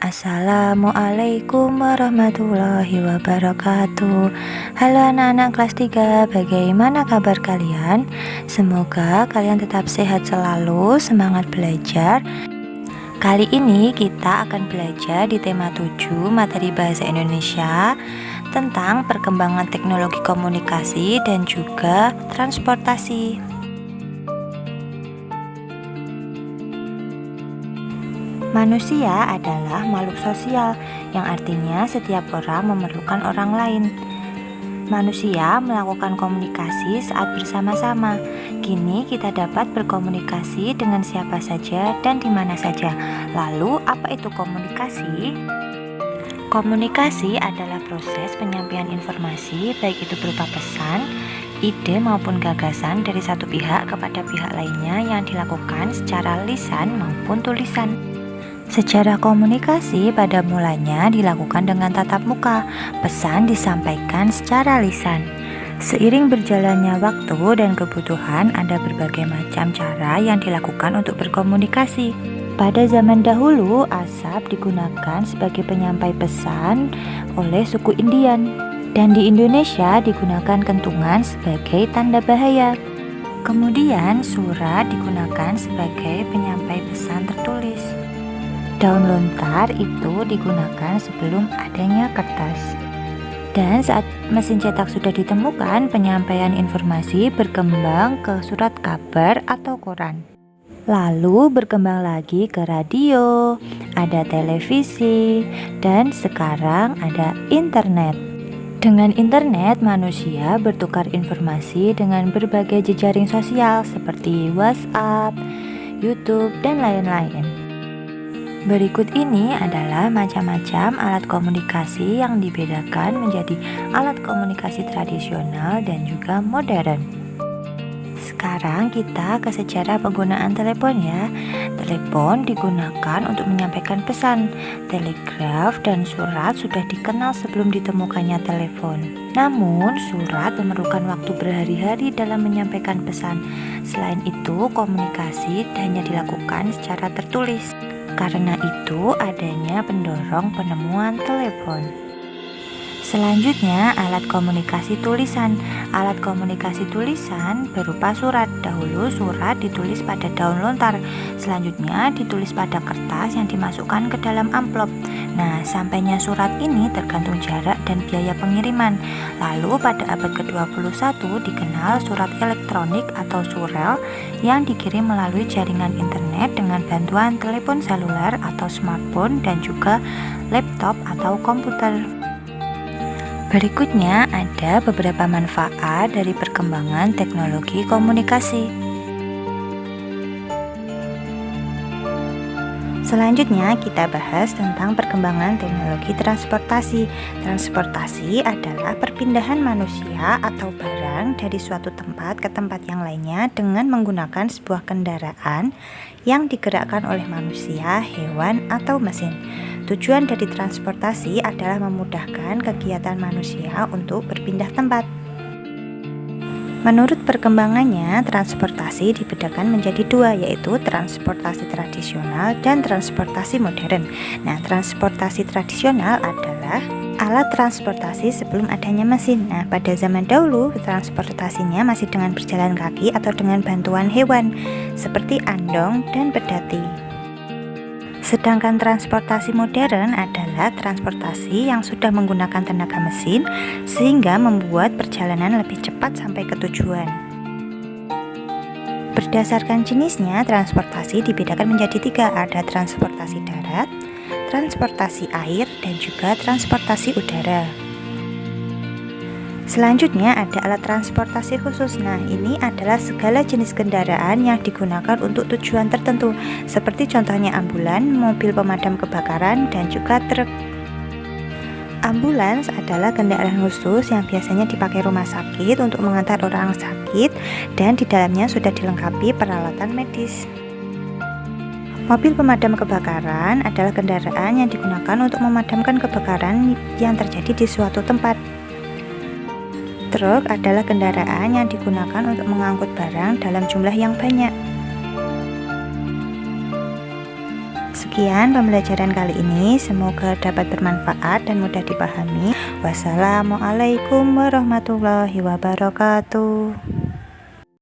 Assalamualaikum warahmatullahi wabarakatuh. Halo anak-anak kelas 3, bagaimana kabar kalian? Semoga kalian tetap sehat selalu, semangat belajar. Kali ini kita akan belajar di tema 7 materi bahasa Indonesia tentang perkembangan teknologi komunikasi dan juga transportasi. Manusia adalah makhluk sosial, yang artinya setiap orang memerlukan orang lain. Manusia melakukan komunikasi saat bersama-sama. Kini kita dapat berkomunikasi dengan siapa saja dan di mana saja. Lalu, apa itu komunikasi? Komunikasi adalah proses penyampaian informasi, baik itu berupa pesan, ide maupun gagasan dari satu pihak kepada pihak lainnya yang dilakukan secara lisan maupun tulisan. Secara komunikasi pada mulanya dilakukan dengan tatap muka, pesan disampaikan secara lisan. Seiring berjalannya waktu dan kebutuhan, ada berbagai macam cara yang dilakukan untuk berkomunikasi. Pada zaman dahulu, asap digunakan sebagai penyampai pesan oleh suku Indian, dan di Indonesia digunakan kentungan sebagai tanda bahaya. Kemudian surat digunakan sebagai penyampai pesan tertulis. Daun lontar itu digunakan sebelum adanya kertas. Dan saat mesin cetak sudah ditemukan, penyampaian informasi berkembang ke surat kabar atau koran. Lalu berkembang lagi ke radio, ada televisi, dan sekarang ada internet. Dengan internet, manusia bertukar informasi dengan berbagai jejaring sosial seperti WhatsApp, YouTube, dan lain-lain. Berikut ini adalah macam-macam alat komunikasi yang dibedakan menjadi alat komunikasi tradisional dan juga modern. Sekarang kita ke sejarah penggunaan telepon ya. Telepon digunakan untuk menyampaikan pesan. Telegraf dan surat sudah dikenal sebelum ditemukannya telepon. Namun, surat memerlukan waktu berhari-hari dalam menyampaikan pesan. Selain itu, komunikasi hanya dilakukan secara tertulis. Karena itu, adanya pendorong penemuan telepon. Selanjutnya, alat komunikasi tulisan. Alat komunikasi tulisan berupa surat. Dahulu surat ditulis pada daun lontar. Selanjutnya ditulis pada kertas yang dimasukkan ke dalam amplop. Nah, sampainya surat ini tergantung jarak dan biaya pengiriman. Lalu pada abad ke-21 dikenal surat elektronik atau surel yang dikirim melalui jaringan internet dengan bantuan telepon seluler atau smartphone dan juga laptop atau komputer. Berikutnya ada beberapa manfaat dari perkembangan teknologi komunikasi. Selanjutnya kita bahas tentang perkembangan teknologi transportasi. Transportasi adalah perpindahan manusia atau barang dari suatu tempat ke tempat yang lainnya dengan menggunakan sebuah kendaraan yang digerakkan oleh manusia, hewan, atau mesin. Tujuan dari transportasi adalah memudahkan kegiatan manusia untuk berpindah tempat. Menurut perkembangannya, transportasi dibedakan menjadi dua, yaitu transportasi tradisional dan transportasi modern. Nah, transportasi tradisional adalah alat transportasi sebelum adanya mesin. Nah, pada zaman dahulu, transportasinya masih dengan berjalan kaki atau dengan bantuan hewan, seperti andong dan pedati. Sedangkan transportasi modern adalah transportasi yang sudah menggunakan tenaga mesin sehingga membuat perjalanan lebih cepat sampai ke tujuan. Berdasarkan jenisnya, transportasi dibedakan menjadi tiga, ada transportasi darat, transportasi air, dan juga transportasi udara. Selanjutnya ada alat transportasi khusus. Nah, ini adalah segala jenis kendaraan yang digunakan untuk tujuan tertentu, seperti contohnya ambulan, mobil pemadam kebakaran, dan juga truk. Ambulans adalah kendaraan khusus yang biasanya dipakai rumah sakit untuk mengantar orang sakit, dan di dalamnya sudah dilengkapi peralatan medis. Mobil pemadam kebakaran adalah kendaraan yang digunakan untuk memadamkan kebakaran yang terjadi di suatu tempat. Truk adalah kendaraan yang digunakan untuk mengangkut barang dalam jumlah yang banyak. Sekian pembelajaran kali ini, semoga dapat bermanfaat dan mudah dipahami. Wassalamualaikum warahmatullahi wabarakatuh.